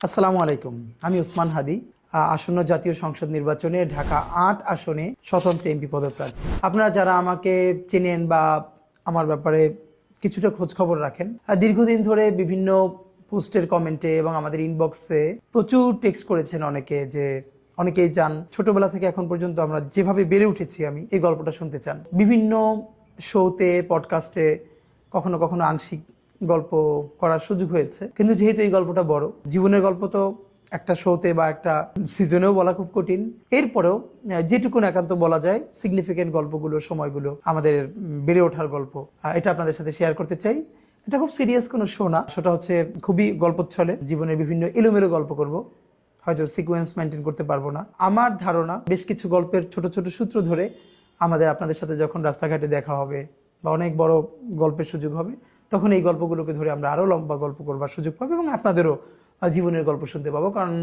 আসসালামু আলাইকুম। আমি উসমান হাদি। আসন্ন জাতীয় সংসদ নির্বাচনে ঢাকা ৮ আসনে স্বতন্ত্র এমপি পদপ্রার্থী। আপনারা যারা আমাকে চেনেন বা আমার ব্যাপারে কিছুটা খোঁজখবর রাখেন, দীর্ঘদিন ধরে বিভিন্ন পোস্টের কমেন্টে এবং আমাদের ইনবক্সে প্রচুর টেক্সট করেছেন অনেকে, যে অনেকেই চান ছোটবেলা থেকে এখন পর্যন্ত আমরা যেভাবে বেড়ে উঠেছি আমি এই গল্পটা শুনতে চান। বিভিন্ন শোতে, পডকাস্টে কখনো কখনো আংশিক গল্প করার সুযোগ হয়েছে, কিন্তু যেহেতু এই গল্পটা বড়, জীবনের গল্প তো একটা শোতে বা একটা সিজনেও বলা খুব কঠিন। এরপরেও যেটুকুন একান্ত বলা যায়, সিগনিফিকেন্ট গল্পগুলো, সময়গুলো, আমাদের বেড়ে ওঠার গল্প, এটা আপনাদের সাথে শেয়ার করতে চাই। এটা খুব সিরিয়াস কোনো শো না, সেটা হচ্ছে খুবই গল্পচ্ছলে জীবনের বিভিন্ন এলোমেলো গল্প করব, হয়তো সিকোয়েন্স মেনটেন করতে পারবো না। আমার ধারণা বেশ কিছু গল্পের ছোট ছোট সূত্র ধরে আপনাদের সাথে যখন রাস্তাঘাটে দেখা হবে বা অনেক বড় গল্পের সুযোগ হবে, তখন এই গল্পগুলোকে ধরে আমরা আরও লম্বা গল্প করবার সুযোগ পাবো এবং আপনাদেরও জীবনের গল্প শুনতে পাবো। কারণ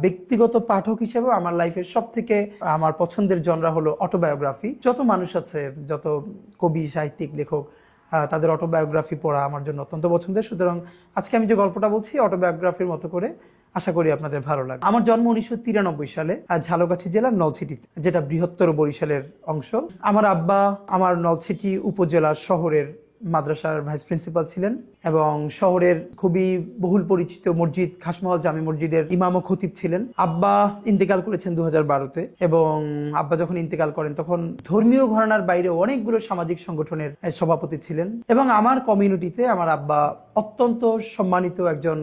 ব্যক্তিগত পাঠক হিসেবে আমার লাইফের সব থেকে আমার পছন্দের জনরা হলো অটোবায়োগ্রাফি। যত মানুষ আছে, যত কবি, সাহিত্যিক, লেখক, তাদের অটোবায়োগ্রাফি পড়া আমার জন্য অত্যন্ত পছন্দের। সুতরাং আজকে আমি যে গল্পটা বলছি অটোবায়োগ্রাফির মতো করে, আশা করি আপনাদের ভালো লাগবে। আমার জন্ম 1993 সালে ঝালকাঠি জেলার নলছিটিতে, যেটা বৃহত্তর বরিশালের অংশ। আমার আব্বা আমার নলছিটি উপজেলা শহরের মাদ্রাসার ভাইস প্রিন্সিপাল ছিলেন এবং শহরের খুবই বহুল পরিচিত মসজিদ খাসমহল জামে মসজিদের ইমাম ও খতিব ছিলেন। আব্বা ইন্তেকাল করেছেন 2012-তে এবং আব্বা যখন ইন্তেকাল করেন তখন ধর্মীয় ঘরানার বাইরে অনেকগুলো সামাজিক সংগঠনের সভাপতি ছিলেন এবং আমার কমিউনিটিতে আমার আব্বা অত্যন্ত সম্মানিত একজন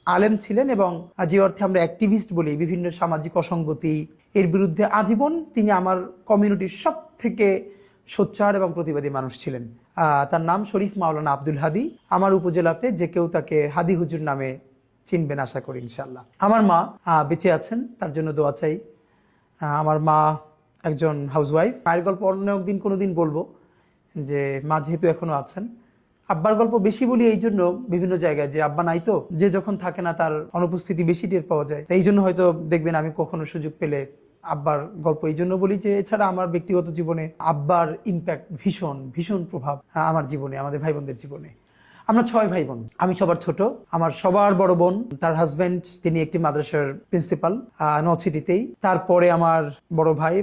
আলেম ছিলেন এবং যে অর্থে আমরা অ্যাক্টিভিস্ট বলি, বিভিন্ন সামাজিক অসঙ্গতি এর বিরুদ্ধে আজীবন তিনি আমার কমিউনিটির সব থেকে সোচ্চার এবং প্রতিবাদী মানুষ ছিলেন। তার নাম শরীফ মাওলানা আব্দুল হাদি। আমার উপজেলাতে যে কেউ তাকে হাদি হুজুর নামে চিনবেন আশা করি ইনশাল্লাহ। আমার মা বেঁচে আছেন, তার জন্য দোয়া চাই। আমার মা একজন হাউসওয়াইফ। মায়ের গল্প অন্য একদিন কোনোদিন বলবো, যে মা যেহেতু এখনো আছেন। আব্বার গল্প বেশি বলি এই জন্য বিভিন্ন জায়গায়, যে আব্বা নাই তো, যে যখন থাকে না তার অনুপস্থিতি বেশি টের পাওয়া যায়। এই জন্য হয়তো দেখবেন আমি কখনো সুযোগ পেলে আব্বার গল্প এই জন্য বলি, যে এছাড়া আমার ব্যক্তিগত জীবনে আব্বার ইম্প্যাক্ট ভীষণ ভীষণ প্রভাব আমার জীবনে, আমাদের ভাই বোনদের জীবনে। আমরা 6 ভাই বোন, আমি সবার ছোট। আমার সবার বড় বোন, তার হাজব্যান্ড তিনি একটি মাদ্রাসার প্রিন্সিপাল নলছিটিতেই। তারপরে আমার বড় ভাই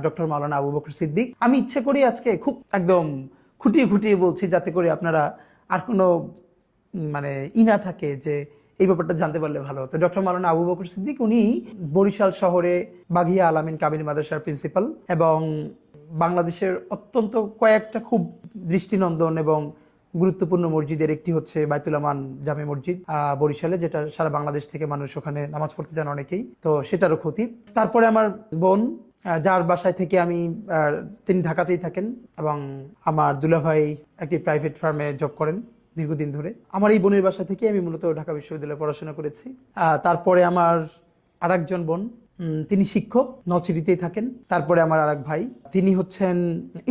ডক্টর মাওলানা আবু বকর সিদ্দিক। আমি ইচ্ছে করি আজকে খুব একদম খুঁটিয়ে খুঁটিয়ে বলছি, যাতে করে আপনারা আর কোনো মানে না থাকে যে এই ব্যাপারটা জানতে পারলে ভালো হতো। ডক্টর মাওলানা আবু বকর সিদ্দিক, উনি বরিশাল শহরে বাঘিয়া আলামিন কামিল মাদ্রাসার প্রিন্সিপাল এবং বাংলাদেশের অত্যন্ত কয়েকটা খুব দৃষ্টিনন্দন এবং গুরুত্বপূর্ণ মসজিদের একটি হচ্ছে বাইতুল আমান জামে মসজিদ বরিশালে, যেটা সারা বাংলাদেশ থেকে মানুষ ওখানে নামাজ পড়তে যান অনেকেই, তো সেটারও খতিব। তারপরে আমার বোন, যার বাসায় থেকে আমি, তিনি ঢাকাতেই থাকেন এবং আমার দুলাভাই একটি প্রাইভেট ফার্মে জব করেন দীর্ঘদিন ধরে। আমার এই বোনের বাসা থেকে আমি মূলত ঢাকা বিশ্ববিদ্যালয়ে পড়াশোনা করেছি। তারপরে আমার আরেকজন বোন, তিনি শিক্ষক, নলছিটিতেই থাকেন। তারপরে আমার আরেক ভাই, তিনি হচ্ছেন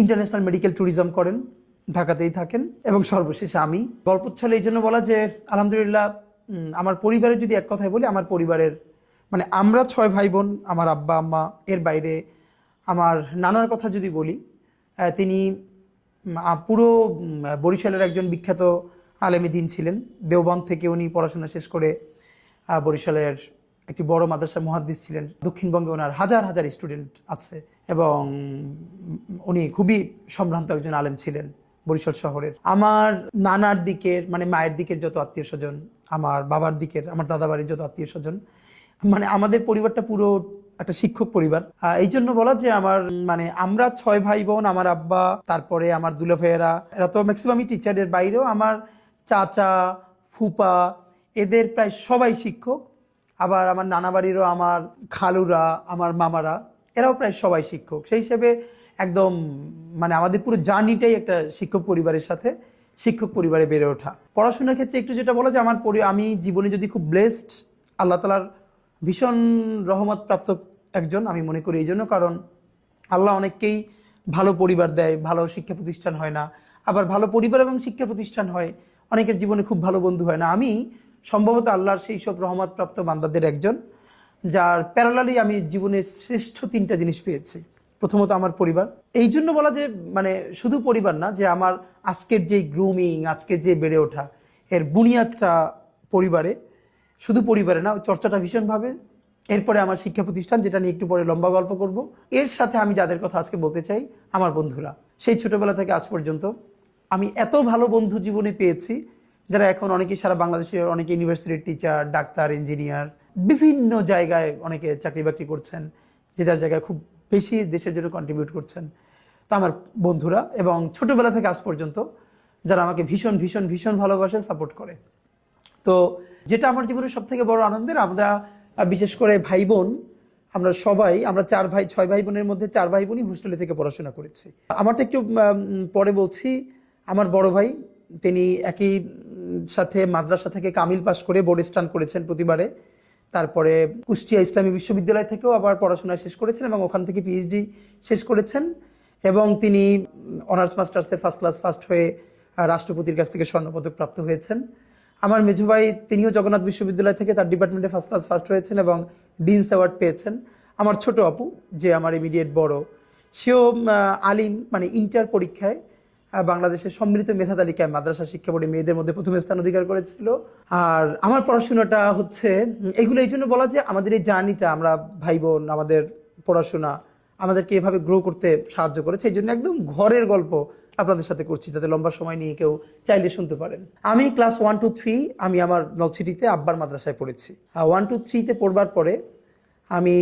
ইন্টারন্যাশনাল মেডিকেল ট্যুরিজম করেন, ঢাকাতেই থাকেন। এবং সর্বশেষে আমি। গল্পচ্ছলে এই জন্য বলা যে আলহামদুলিল্লাহ আমার পরিবারের যদি এক কথায় বলি, আমার পরিবারের মানে আমরা 6 ভাই বোন, আমার আব্বা আম্মা, এর বাইরে আমার নানার কথা যদি বলি, তিনি পুরো বরিশালের একজন বিখ্যাত আলেমী দ্বীন ছিলেন। দেওবন্দ থেকে উনি পড়াশোনা শেষ করে বরিশালের একটি বড় মাদ্রাসার মুহাদ্দিস ছিলেন। দক্ষিণবঙ্গে ওনার হাজার হাজার স্টুডেন্ট আছে এবং উনি খুবই সম্ভ্রান্ত একজন আলেম ছিলেন বরিশাল শহরের। আমার নানার দিকের মানে মায়ের দিকের যত আত্মীয় স্বজন, আমার বাবার দিকের, আমার দাদা বাড়ির যত আত্মীয় স্বজন, মানে আমাদের পরিবারটা পুরো একটা শিক্ষক পরিবার। এই জন্য বলা যে আমার মানে আমরা 6 ভাই বোন, আমার আব্বা, তারপরে আমার দুলা ভাইয়েরা, এরা তো ম্যাক্সিমামই টিচারের বাইরেও আমার চাচা, ফুপা, এদের প্রায় সবাই শিক্ষক। আবার আমার নানা বাড়িরও আমার খালুরা, আমার মামারা, এরাও প্রায় সবাই শিক্ষক। সেই হিসেবে একদম মানে আমাদের পুরো জার্নিটাই একটা শিক্ষক পরিবারের সাথে, শিক্ষক পরিবারে বেড়ে ওঠা। পড়াশোনার ক্ষেত্রে একটু যেটা বলা যে আমি জীবনে যদি খুব ব্লেসড, আল্লাহ তাআলার ভীষণ রহমত প্রাপ্ত একজন আমি মনে করি। এই জন্য কারণ আল্লাহ অনেককেই ভালো পরিবার দেয়, ভালো শিক্ষা প্রতিষ্ঠান হয় না। আবার ভালো পরিবার এবং শিক্ষা প্রতিষ্ঠান হয়, অনেকের জীবনে খুব ভালো বন্ধু হয় না। আমি সম্ভবত আল্লাহর সেই সব রহমত প্রাপ্ত বান্দাদের একজন, যার প্যারালালি আমি জীবনের শ্রেষ্ঠ 3টা জিনিস পেয়েছি। প্রথমত আমার পরিবার। এই জন্য বলা যে মানে শুধু পরিবার না, যে আমার আজকের যে গ্রুমিং, আজকের যে বেড়ে ওঠা, এর বুনিয়াদটা পরিবারে। শুধু পরিবারে না, চর্চাটা ভীষণভাবে। এরপরে আমার শিক্ষা প্রতিষ্ঠান, যেটা নিয়ে একটু পরে লম্বা গল্প করব। এর সাথে আমি যাদের কথা আজকে বলতে চাই, আমার বন্ধুরা। সেই ছোটবেলা থেকে আজ পর্যন্ত আমি এত ভালো বন্ধু জীবনে পেয়েছি, যারা এখন অনেকেই সারা বাংলাদেশের অনেকে ইউনিভার্সিটির টিচার, ডাক্তার, ইঞ্জিনিয়ার, বিভিন্ন জায়গায় অনেকে চাকরি বাকরি করছেন, যে যার জায়গায় খুব বেশি দেশের জন্য কন্ট্রিবিউট করছেন। তো আমার বন্ধুরা, এবং ছোটবেলা থেকে আজ পর্যন্ত যারা আমাকে ভীষণ ভীষণ ভীষণ ভালোবাসে, সাপোর্ট করে। তো যেটা আমার জীবনের সব থেকে বড় আনন্দের, আমরা বিশেষ করে ভাই বোন, আমরা সবাই, আমরা 6 ভাই বোনের মধ্যে 4 ভাই বোনই হোস্টেলে থেকে পড়াশোনা করেছি। আমারটা একটু পরে বলছি। আমার বড় ভাই, তিনি একই সাথে মাদ্রাসা থেকে কামিল পাশ করে বোর্ড স্টান করেছেন প্রতিবারে। তারপরে কুষ্টিয়া ইসলামী বিশ্ববিদ্যালয় থেকেও আবার পড়াশোনা শেষ করেছেন এবং ওখান থেকে পিএইচডি শেষ করেছেন। এবং তিনি অনার্স মাস্টার্সে ফার্স্ট ক্লাস ফার্স্ট হয়ে রাষ্ট্রপতির কাছ থেকে স্বর্ণপদক প্রাপ্ত হয়েছেন। আমার মেজো ভাই, তিনিও জগন্নাথ বিশ্ববিদ্যালয় থেকে তার ডিপার্টমেন্টে ফার্স্ট ক্লাস ফার্স্ট হয়েছেন এবং ডিনস অ্যাওয়ার্ড পেয়েছেন। আমার ছোট আপু, যে আমার ইমিডিয়েট বড়, সেও আলিম, মানে ইন্টার পরীক্ষায় বাংলাদেশের সম্মিলিত মেধা তালিকায় মাদ্রাসা শিক্ষা বোর্ডে মেয়েদের মধ্যে প্রথম স্থান অধিকার করেছিল। আর আমার পড়াশোনাটা হচ্ছে এগুলো এই জন্য বলা, যে আমাদের এই জার্নিটা, আমরা ভাই বোন, আমাদের পড়াশোনা আমাদেরকে এভাবে গ্রো করতে সাহায্য করেছে। এই জন্য একদম ঘরের গল্প আপনাদের সাথে করছি, যাতে লম্বা সময় নিয়ে কেউ চাইলে শুনতে পারেন। আমি ক্লাস 1 to 3 আমি আমার নলছিটিতে আব্বার মাদ্রাসায় পড়েছি। 1 to 3-তে পড়বার পরে আমি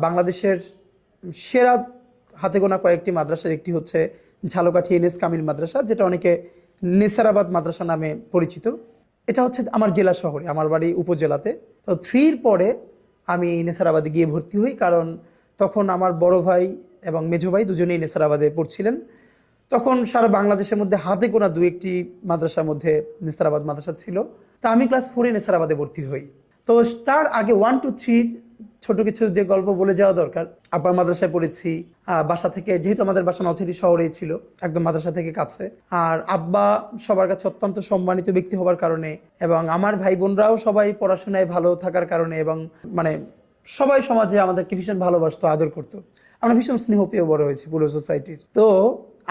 বাংলাদেশের সেরা হাতে গোনা কয়েকটি মাদ্রাসার একটি হচ্ছে ঝালকাঠি এনএস কামিল মাদ্রাসা, যেটা অনেকে নেসারাবাদ মাদ্রাসা নামে পরিচিত। এটা হচ্ছে আমার জেলা শহরে, আমার বাড়ি উপজেলাতে। তো 3-র পরে আমি নেসারাবাদে গিয়ে ভর্তি হই, কারণ তখন আমার বড় ভাই এবং মেজো ভাই দুজনেই নেসারাবাদে পড়ছিলেন। তখন সারা বাংলাদেশের মধ্যে হাতে গোনা 2-1টি মাদ্রাসার মধ্যে নেসারাবাদ মাদ্রাসা ছিল। তা আমি ক্লাস 4-এ নেসারাবাদে ভর্তি হই। তো তার আগে 1 to 3 ছোট কিছু যে গল্প বলে যাওয়া দরকার। আব্বার মাদ্রাসায় পড়েছি, বাসা থেকে, যেহেতু আমাদের বাসা নলছিটি শহরেই ছিল, একদম মাদ্রাসা থেকে কাছে। আর আব্বা সবার কাছে অত্যন্ত সম্মানিত ব্যক্তি হওয়ার কারণে, এবং আমার ভাই বোনরাও সবাই পড়াশোনায় ভালো থাকার কারণে, এবং মানে সবাই সমাজে আমাদেরকে ভীষণ ভালোবাসতো, আদর করতো। আমরা ভীষণ স্নেহ পেয়ে বড় হয়েছি পুরো সোসাইটির। তো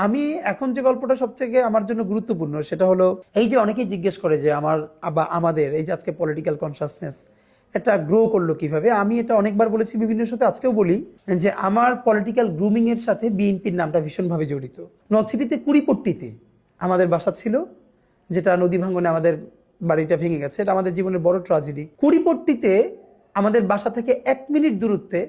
আমি এখন যে গল্পটা সবথেকে আমার জন্য গুরুত্বপূর্ণ, সেটা হলো এই যে অনেকেই জিজ্ঞেস করে যে আমাদের এই যে আজকে পলিটিক্যাল কনসাসনেস এটা গ্রো করলো কিভাবে। আমি এটা অনেকবার বলেছি বিভিন্ন সাথে, আজকেও বলি, যে আমার পলিটিক্যাল গ্রুমিং এর সাথে বিএনপির নামটা ভীষণভাবে জড়িত। নলছিটিতে কুড়িপট্টিতে আমাদের বাসা ছিল, যেটা নদী ভাঙ্গনে আমাদের বাড়িটা ভেঙে গেছে। এটা আমাদের জীবনের বড় ট্র্যাজেডি। কুড়িপট্টিতে আমাদের বাসা থেকে 1 মিনিট দূরত্বে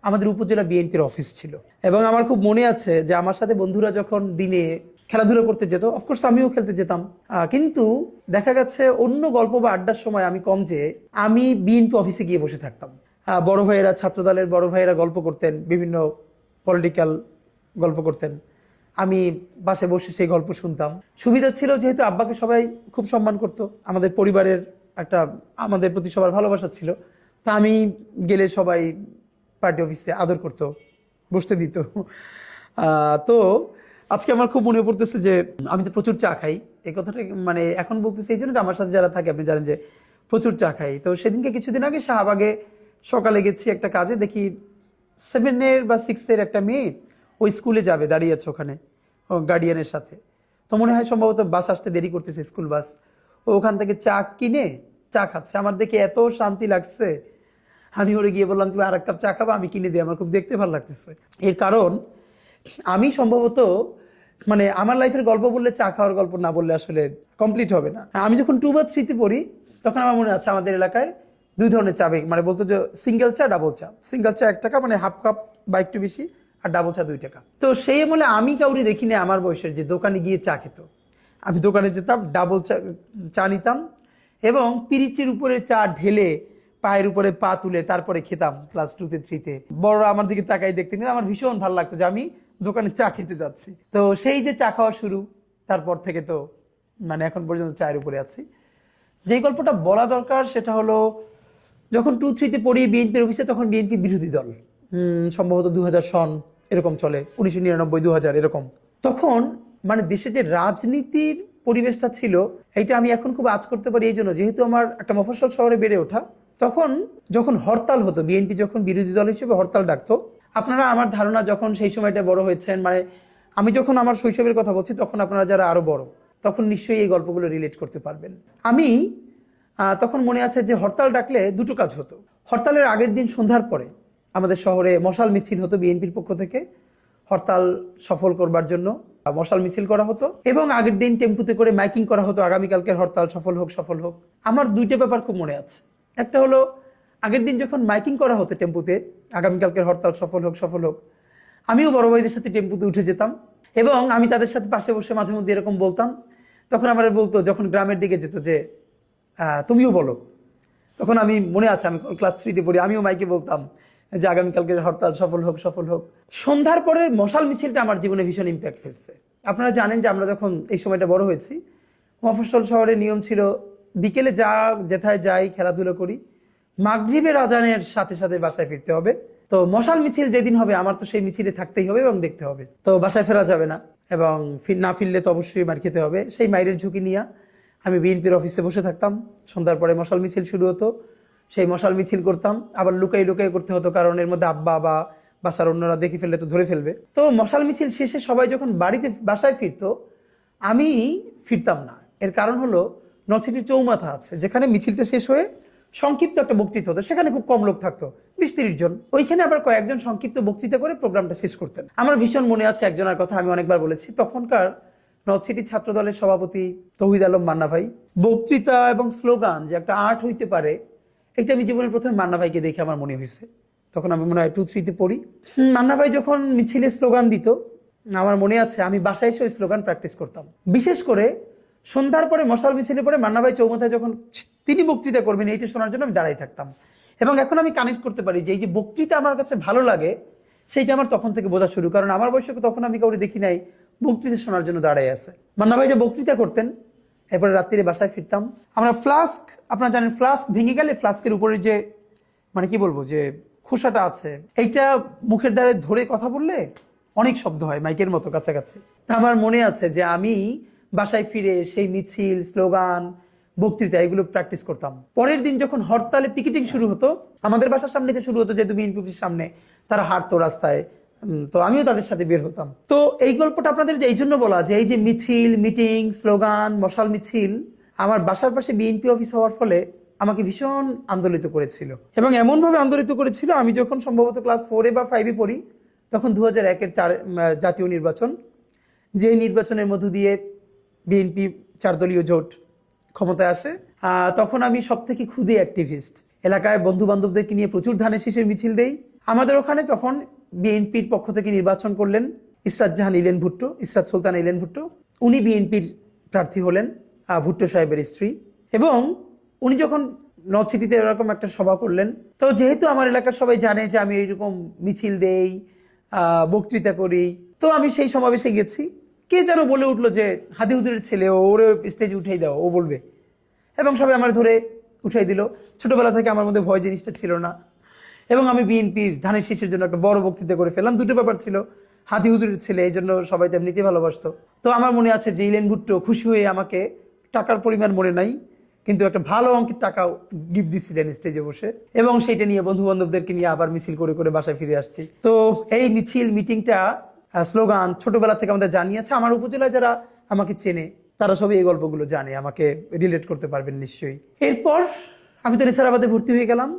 আমাদের উপজেলা বিএনপির অফিস ছিল। এবং আমার খুব মনে আছে যে আমার সাথে বন্ধুরা যখন দিনে খেলাধুলা করতে যেত, অফকোর্স আমিও খেলতে যেতাম, কিন্তু দেখা গেছে অন্য গল্প বা আড্ডার সময় আমি কম, যে আমি বিএনপি অফিসে গিয়ে বসে থাকতাম। বড় ভাইয়েরা, ছাত্রদলের বড় ভাইয়েরা গল্প করতেন, বিভিন্ন পলিটিক্যাল গল্প করতেন, আমি পাশে বসে সেই গল্প শুনতাম। সুবিধা ছিল যেহেতু আব্বাকে সবাই খুব সম্মান করতো, আমাদের পরিবারের একটা, আমাদের প্রতি সবার ভালোবাসা ছিল। তা আমি গেলে সবাই পার্টি অফিসে আদর করতো, বসতে দিত। তো আজকে আমার খুব মনে পড়তেছে যে আমি তো প্রচুর চা খাই। এই কথাটা মানে এখন বলতেছি এই জন্য যে আমার সাথে যারা থাকে আপনি জানেন যে প্রচুর চা খাই। তো সেদিনকে কিছুদিন আগে শাহবাগে সকালে গেছি একটা কাজে, দেখি 7-এর বা 6-এর একটা মেয়ে ওই স্কুলে যাবে, দাঁড়িয়ে আছে ওখানে ও গার্ডিয়ানের সাথে। তো মনে হয় সম্ভবত বাস আসতে দেরি করতেছে, স্কুল বাস। ও ওখান থেকে চা কিনে চা খাচ্ছে। আমার দেখে এত শান্তি লাগছে, আমি ওরে গিয়ে বললাম তুমি আর 1 কাপ চা খাবো, আমি কিনে দিই, আমার খুব দেখতে ভালো লাগতেছে। এর কারণ আমি সম্ভবত মানে আমার লাইফের গল্প বললে চা খাওয়ার গল্প না বললে আসলে কমপ্লিট হবে না। আমি যখন 2 বা 3-তে পড়ি তখন আমার মনে আছে আমাদের এলাকায় 2 ধরনের চা, মানে বলতো যে সিঙ্গেল চা, ডাবল চা। সিঙ্গেল চা 1 টাকা, মানে হাফ কাপ বা একটু বেশি, আর ডাবল চা 2 টাকা। তো সেই আমলে আমি কাউরি দেখিনি আমার বয়সের যে দোকানে গিয়ে চা খেত। আমি দোকানে যেতাম, ডাবল চা নিতাম এবং পিরিচের উপরে চা ঢেলে পায়ের উপরে পা তুলে তারপরে খেতাম। ক্লাস 2-তে 3-তে বড়রা আমার দিকে তাকাই দেখতেন, আমার ভীষণ ভালো লাগতো যে আমি দোকানে চা খেতে যাচ্ছি। তো সেই যে চা খাওয়া শুরু, তারপর থেকে তো মানে এখন পর্যন্ত চায়ের উপরে আছি। যেই গল্পটা বলা দরকার সেটা হলো যখন 2-3-তে পড়ি বিএনপির অফিসে, তখন বিএনপি বিরোধী দল, সম্ভবত 2000 সন এরকম চলে, 1999 2000 এরকম। তখন মানে দেশে যে রাজনীতির পরিবেশটা ছিল, এটা আমি এখন খুব আঁচ করতে পারি এই জন্য, যেহেতু আমার একটা মফস্বল শহরে বেড়ে ওঠা। তখন যখন হরতাল হতো, বিএনপি যখন বিরোধী দল হিসেবে হরতাল ডাকতো, আপনারা আমার ধারণা যখন সেই সময়টা বড় হয়েছেন, মানে আমি যখন আমার শৈশবের কথা বলছি, তখন আপনারা যারা আরো বড়, তখন নিশ্চয়ই এই গল্পগুলো রিলেট করতে পারবেন। আমি তখন মনে আছে যে হরতাল ডাকলে দুটো কাজ হতো। হরতালের আগের দিন সন্ধ্যার পরে আমাদের শহরে মশাল মিছিল হতো, বিএনপির পক্ষ থেকে হরতাল সফল করবার জন্য মশাল মিছিল করা হতো, এবং আগের দিন টেম্পুতে করে মাইকিং করা হতো আগামীকালকের হরতাল সফল হোক সফল হোক। আমার দুইটা ব্যাপার খুব মনে আছে। একটা হলো আগের দিন যখন মাইকিং করা হতো টেম্পুতে আগামীকালকের হরতাল সফল হোক সফল হোক, আমিও বড় ভাইদের সাথে টেম্পুতে উঠে যেতাম এবং আমি তাদের সাথে পাশে বসে মাঝে মধ্যে এরকম বলতাম। তখন আমার বলতো, যখন গ্রামের দিকে যেত যে তুমিও বলো, তখন আমি মনে আছে আমি ক্লাস 3-তে পড়ি, আমিও মাইকে বলতাম যে আগামীকালকের হরতাল সফল হোক সফল হোক। সন্ধ্যার পরে মশাল মিছিলটা আমার জীবনে ভীষণ ইম্প্যাক্ট ফেলছে। আপনারা জানেন যে আমরা যখন এই সময়টা বড় হয়েছি, মফস্বল শহরে নিয়ম ছিল বিকেলে যেথায় যাই খেলাধুলো করি, মাগরিবের আজানের সাথে সাথে বাসায় ফিরতে হবে। তো মশাল মিছিল যেদিন হবে আমার তো সেই মিছিলে থাকতেই হবে এবং দেখতে হবে। তো বাসায় ফেরা যাবে না এবং না ফিরলে তো অবশ্যই মার খেতে হবে। সেই মাইরের ঝুঁকি নিয়ে আমি বিএনপির অফিসে বসে থাকতাম। সন্ধ্যার পরে মশাল মিছিল শুরু হতো, সেই মশাল মিছিল করতাম। আবার লুকাই লুকাই করতে হতো, কারণ এর মধ্যে আব্বা বা বাসার অন্যরা দেখে ফেললে তো ধরে ফেলবে। তো মশাল মিছিল শেষে সবাই যখন বাসায় ফিরতো, আমি ফিরতাম না। এর কারণ হলো নলছিটির চৌমাথা আছে, যেখানে মিছিলটা শেষ হয়ে সংক্ষিপ্ত একটা বক্তৃতা হতো, সেখানে খুব কম লোক থাকতো, 20-30 জন। ওইখানে আবার কয়েকজন সংক্ষিপ্ত বক্তৃতা করে প্রোগ্রামটা শেষ করতেন। আমার ভীষণ মনে আছে একজনের কথা, আমি অনেকবার বলেছি, তখনকার নলছিটি ছাত্র দলের সভাপতি তৌহিদ আলম মান্না ভাই। বক্তৃতা এবং স্লোগান যে একটা আর্ট হইতে পারে, এটা আমি জীবনের প্রথমে মান্না ভাইকে দেখে আমার মনে হয়েছে। তখন আমি মনে হয় 2-3-তে পড়ি। মান্না ভাই যখন মিছিলে স্লোগান দিত, আমার মনে আছে আমি বাসায় এসে ওই স্লোগান প্র্যাকটিস করতাম। বিশেষ করে সন্ধ্যার পরে মশাল মিছিলে পরে মান্না ভাই চৌমাথায় যখন তিনি বক্তৃতা করবেন, এইটা শোনার জন্য আমি দাঁড়াই থাকতাম। এবং এখন আমি কানেক্ট করতে পারি যে এই যে বক্তৃতা আমার কাছে ভালো লাগে, সেইটা আমার তখন থেকে বোঝা শুরু। কারণ আমার বয়সে তখন আমি কাউকে দেখি নাই বক্তৃতা শোনার জন্য দাঁড়াই আছে। মান্না ভাই যে বক্তৃতা করতেন, এরপরে রাত্রিরে বাসায় ফিরতাম। আমরা ফ্লাস্ক, আপনারা জানেন ফ্লাস্ক ভেঙে গেলে ফ্লাস্কের উপরে যে মানে কি বলবো যে খোসাটা আছে, এইটা মুখের দ্বারে ধরে কথা বললে অনেক শব্দ হয়, মাইকের মতো কাছাকাছি। আমার মনে আছে যে আমি বাসায় ফিরে সেই মিছিল, স্লোগান, বক্তৃতা এগুলো প্র্যাকটিস করতাম। পরের দিন যখন হরতালে পিকেটিং শুরু হতো, আমাদের বাসার সামনে যে শুরু হতো, যেহেতু বিএনপি অফিসের সামনে, তারা হাঁটতো রাস্তায়, তো আমিও তাদের সাথে বের হতাম। তো এই গল্পটা আপনাদের এই জন্য বলা যে এই যে মিছিল, মিটিং, স্লোগান, মশাল মিছিল আমার বাসার পাশে বিএনপি অফিস হওয়ার ফলে আমাকে ভীষণ আন্দোলিত করেছিল। এবং এমনভাবে আন্দোলিত করেছিল, আমি যখন সম্ভবত ক্লাস 4 বা 5-এ পড়ি, তখন 2001-এর জাতীয় নির্বাচন, যে নির্বাচনের মধ্য দিয়ে বিএনপি 4 দলীয় জোট ক্ষমতায় আসে, তখন আমি সব থেকে ক্ষুদে অ্যাক্টিভিস্ট। এলাকায় বন্ধু বান্ধবদেরকে নিয়ে প্রচুর ধানের শীষের মিছিল দেই। আমাদের ওখানে তখন বিএনপির পক্ষ থেকে নির্বাচন করলেন ইসরাত সুলতানা ইলেন ভুট্টো। উনি বিএনপির প্রার্থী হলেন, ভুট্টো সাহেবের স্ত্রী। এবং উনি যখন নলছিটিতে এরকম একটা সভা করলেন, তো যেহেতু আমার এলাকার সবাই জানে যে আমি এইরকম মিছিল দেই, বক্তৃতা করি, তো আমি সেই সমাবেশে গেছি। কে যেন বলে উঠলো যে হাদি হুজুরের ছেলে, ওরে স্টেজে উঠাই দাও, ও বলবে। এবং সবাই আমার ধরে উঠাই দিল। ছোটবেলা থেকে আমার মধ্যে ভয় জিনিসটা ছিল না, এবং আমি বিএনপির ধানের শীষের জন্য একটা বড় বক্তৃতা করে ফেললাম। দুটো ব্যাপার ছিল, হাদি হুজুরের ছেলে, এই জন্য সবাই তো এমনিতেই ভালোবাসতো। তো আমার মনে আছে যে ইলেন ভুট্টো খুশি হয়ে আমাকে, টাকার পরিমাণ মনে নাই, কিন্তু একটা ভালো অঙ্কের টাকা গিফট দিচ্ছিলেন স্টেজে বসে, এবং সেইটা নিয়ে বন্ধু বান্ধবদেরকে নিয়ে আবার মিছিল করে করে বাসায় ফিরে আসছি। তো এই মিছিল, মিটিংটা, স্লোগান ছোটবেলা থেকে আমাদের জানিয়েছে। আমার উপজেলায় যারা আমাকে চেনে, তারা সবাই এই গল্পগুলো জানে, আমাকে রিলেট করতে পারবেন নিশ্চয়ই। এরপর আমি তো নেসারাবাদে ভর্তি হয়ে গেলাম,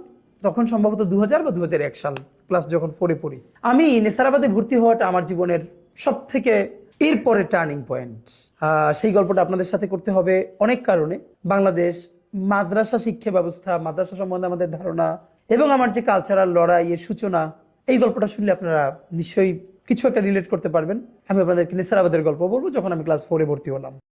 তখন সম্ভবত 2000 বা 2001 সাল, ক্লাস যখন 4-এ পড়ি। আমি নেসারাবাদে ভর্তি হওয়াটা আমার জীবনের সব থেকে এরপরে টার্নিং পয়েন্ট। সেই গল্পটা আপনাদের সাথে করতে হবে অনেক কারণে। বাংলাদেশ মাদ্রাসা শিক্ষা ব্যবস্থা, মাদ্রাসা সম্বন্ধে আমাদের ধারণা, এবং আমার যে কালচারাল লড়াই এর সূচনা, এই গল্পটা শুনলে আপনারা নিশ্চয়ই কিছু একটা রিলেট করতে পারবেন। আমি আপনাদেরকে নেসারাবাদের গল্প বলবো, যখন আমি ক্লাস 4-এ ভর্তি হলাম।